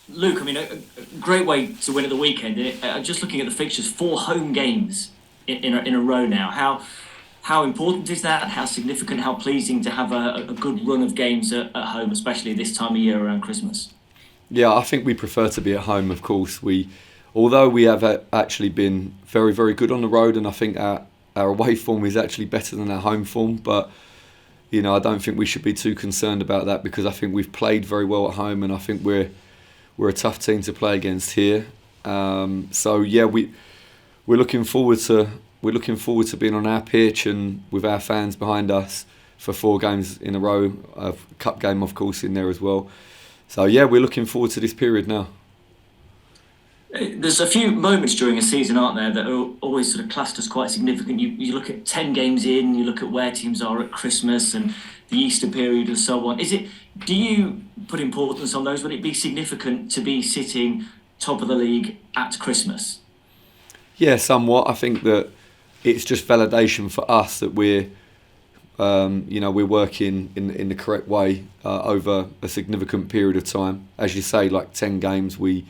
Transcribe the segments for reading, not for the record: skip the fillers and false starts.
Luke, I mean, a great way to win at the weekend. Just looking at the fixtures, 4 home games in a row now. How important is that? How significant? How pleasing to have a good run of games at home, especially this time of year around Christmas? Yeah, I think we prefer to be at home. Of course, although we have actually been very, very good on the road, and I think our away form is actually better than our home form. But I don't think we should be too concerned about that because I think we've played very well at home, and I think we're a tough team to play against here. So yeah, we're looking forward to being on our pitch and with our fans behind us for 4 games in a row. A cup game, of course, in there as well. So yeah, we're looking forward to this period now. There's a few moments during a season, aren't there, that are always sort of classed as quite significant. You look at 10 games in, you look at where teams are at Christmas and the Easter period and so on. Do you put importance on those? Would it be significant to be sitting top of the league at Christmas? Yeah, somewhat. I think that it's just validation for us that we're working in the correct way over a significant period of time. As you say, like 10 games, we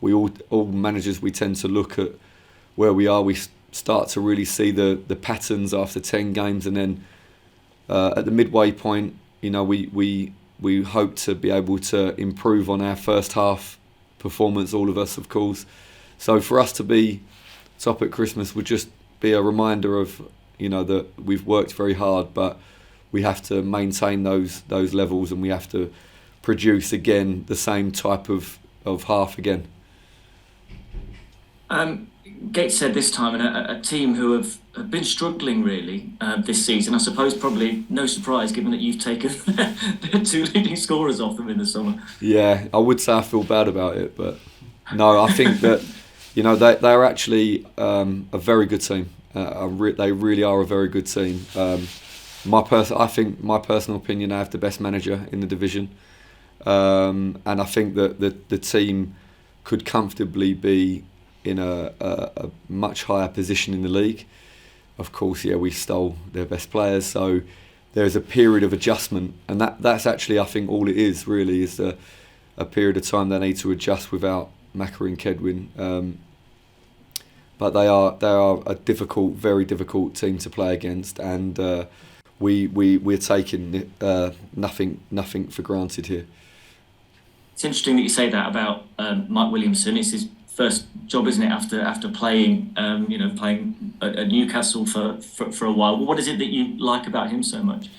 all managers, we tend to look at where we are. We start to really see the patterns after 10 games, and then at the midway point, we hope to be able to improve on our first half performance. All of us, of course. So for us to be top at Christmas would just be a reminder of that we've worked very hard, but we have to maintain those levels, and we have to produce again the same type of half again. Gateshead this time, and a team who have been struggling really this season. I suppose probably no surprise given that you've taken the 2 leading scorers off them in the summer. Yeah, I would say I feel bad about it, but no, I think that they're actually a very good team. They really are a very good team. I think my personal opinion, I have the best manager in the division, and I think that the team could comfortably be in a much higher position in the league. Of course, yeah, we stole their best players, so there's a period of adjustment, and that's actually, I think, all it is really, is a period of time they need to adjust without Macca and Kedwin. But they are a difficult, very difficult team to play against, and we're taking nothing for granted here. It's interesting that you say that about Mike Williamson. It's his first job, isn't it, after playing playing at Newcastle for a while. What is it that you like about him so much?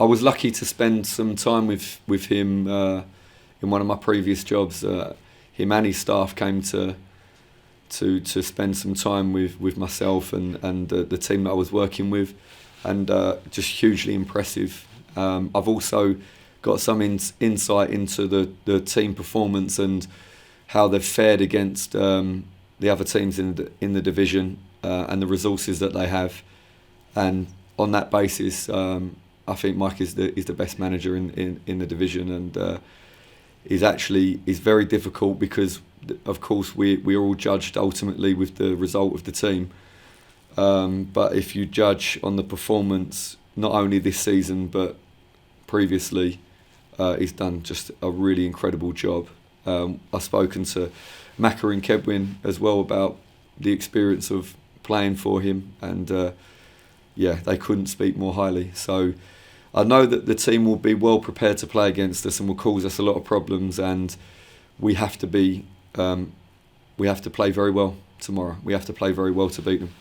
I was lucky to spend some time with him in one of my previous jobs. Him and his staff came to spend some time with myself and the team that I was working with, and just hugely impressive. I've also got some insight into the team performance and how they've fared against the other teams in the division and the resources that they have. And on that basis, I think Mike is the best manager in the division, and is very difficult because, of course, we are all judged ultimately with the result of the team. But if you judge on the performance, not only this season but previously, he's done just a really incredible job. I've spoken to Macca and Kedwin as well about the experience of playing for him, and they couldn't speak more highly. So I know that the team will be well prepared to play against us and will cause us a lot of problems, and we have to play very well tomorrow. We have to play very well to beat them.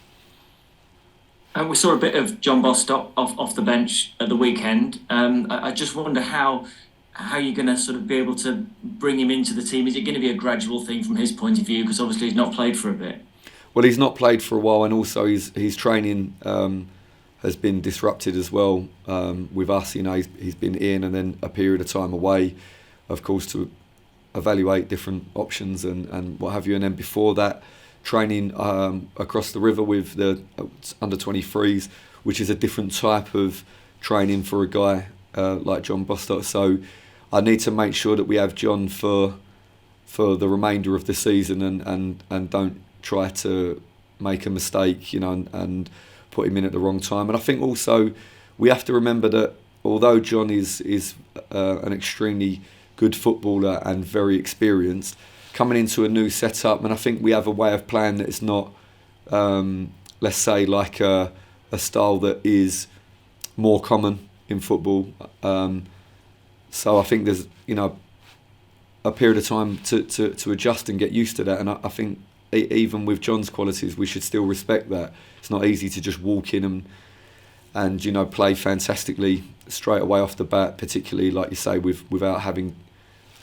And we saw a bit of John Bostock off the bench at the weekend. I just wonder how you're going to sort of be able to bring him into the team. Is it going to be a gradual thing from his point of view? Because obviously he's not played for a bit. Well, he's not played for a while, and also his training has been disrupted as well with us. He's been in and then a period of time away, of course, to evaluate different options and what have you. And then before that, training across the river with the under 23s, which is a different type of training for a guy like John Bostock. So I need to make sure that we have John for the remainder of the season and don't try to make a mistake, and put him in at the wrong time. And I think also we have to remember that although John is an extremely good footballer and very experienced, coming into a new setup. And I think we have a way of playing that is not, let's say, like a style that is more common in football. So I think there's, a period of time to adjust and get used to that. And I think even with John's qualities, we should still respect that. It's not easy to just walk in and play fantastically straight away off the bat, particularly, like you say, without having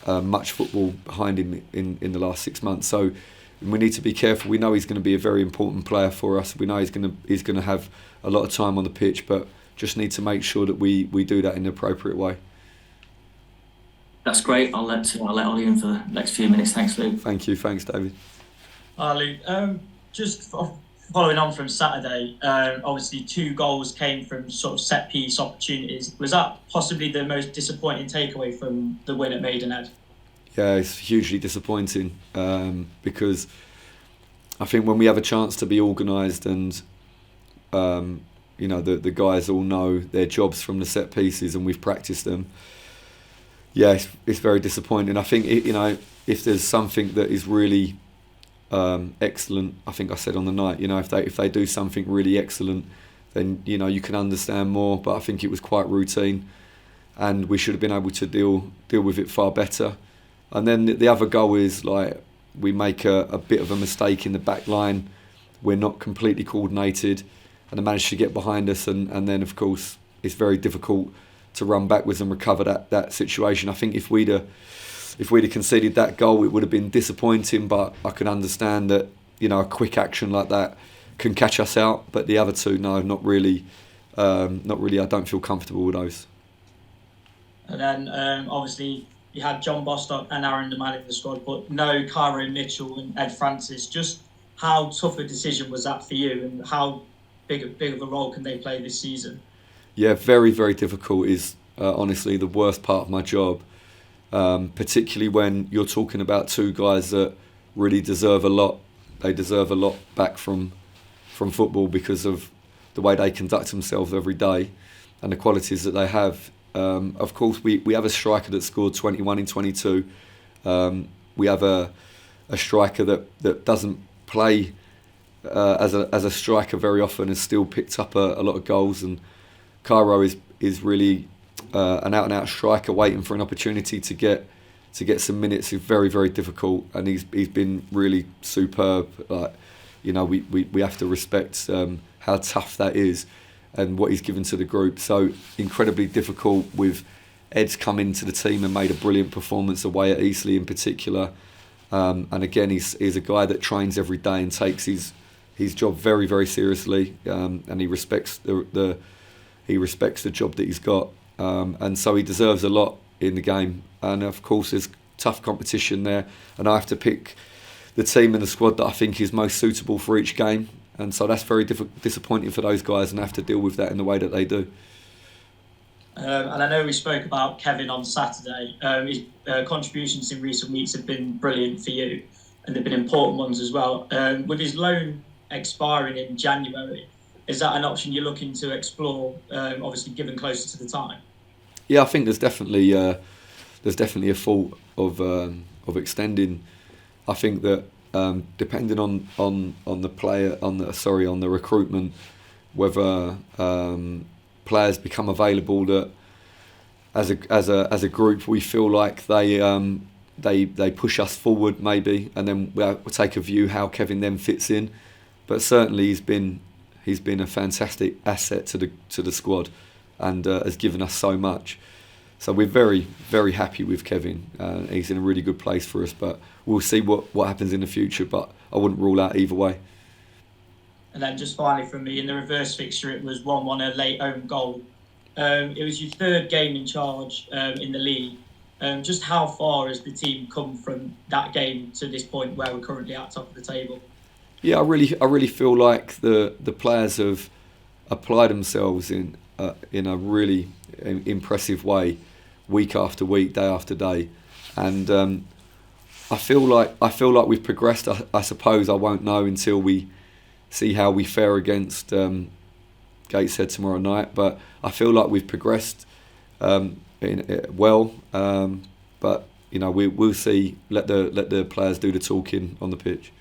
much football behind him in the last 6 months. So we need to be careful. We know he's going to be a very important player for us. We know he's going to have a lot of time on the pitch, but just need to make sure that we do that in the appropriate way. That's great. I'll let Ollie in for the next few minutes. Thanks, Luke. Thank you. Thanks, David. Hi, Luke. Just following on from Saturday, obviously 2 goals came from sort of set-piece opportunities. Was that possibly the most disappointing takeaway from the win at Maidenhead? Yeah, it's hugely disappointing because I think when we have a chance to be organised and the guys all know their jobs from the set pieces and we've practiced them, yeah, it's very disappointing. I think if there's something that is really excellent, I think I said on the night, if they do something really excellent, then you can understand more. But I think it was quite routine, and we should have been able to deal with it far better. And then the other goal is like we make a bit of a mistake in the back line. We're not completely coordinated, and they manage to get behind us, and then of course it's very difficult to run backwards and recover that situation. I think if we'd have conceded that goal, it would have been disappointing, but I can understand that a quick action like that can catch us out. But the other two, no, not really. I don't feel comfortable with those. And then obviously you had John Bostock and Aaron Deman in the squad, but no Cairo Mitchell and Ed Francis. Just how tough a decision was that for you, and how big of a role can they play this season? Yeah, very, very difficult is honestly the worst part of my job, particularly when you're talking about 2 guys that really deserve a lot. They deserve a lot back from football because of the way they conduct themselves every day and the qualities that they have. Of course, we have a striker that scored 21 in 22. We have a striker that doesn't play as a striker very often, has still picked up a lot of goals, and Cairo is really an out-and-out striker waiting for an opportunity to get some minutes. Is very, very difficult, and he's been really superb. We have to respect how tough that is and what he's given to the group. So incredibly difficult. With Ed's come into the team and made a brilliant performance away at Eastleigh in particular, and again he's a guy that trains every day and takes his job very, very seriously, and he respects the job that he's got, and so he deserves a lot in the game. And of course there's tough competition there, and I have to pick the team and the squad that I think is most suitable for each game, and so that's very disappointing for those guys, and have to deal with that in the way that they do. And I know we spoke about Kevin on Saturday. His contributions in recent weeks have been brilliant for you, and they've been important ones as well. With his loan expiring in January, is that an option you're looking to explore, obviously given closer to the time? Yeah, I think there's definitely a thought of extending. I think that depending on the player, on the recruitment, whether players become available that as a group we feel like they push us forward maybe, and then we'll take a view how Kevin then fits in. But certainly he's been a fantastic asset to the squad, and has given us so much. So we're very, very happy with Kevin. He's in a really good place for us, but we'll see what happens in the future. But I wouldn't rule out either way. And then just finally from me, in the reverse fixture, it was 1-1, a late own goal. It was your 3rd game in charge in the league. Just how far has the team come from that game to this point where we're currently at top of the table? Yeah, I really feel like the players have applied themselves in a really impressive way, week after week, day after day, and I feel like we've progressed. I suppose I won't know until we see how we fare against Gateshead tomorrow night, but I feel like we've progressed well. But we'll see. Let the players do the talking on the pitch.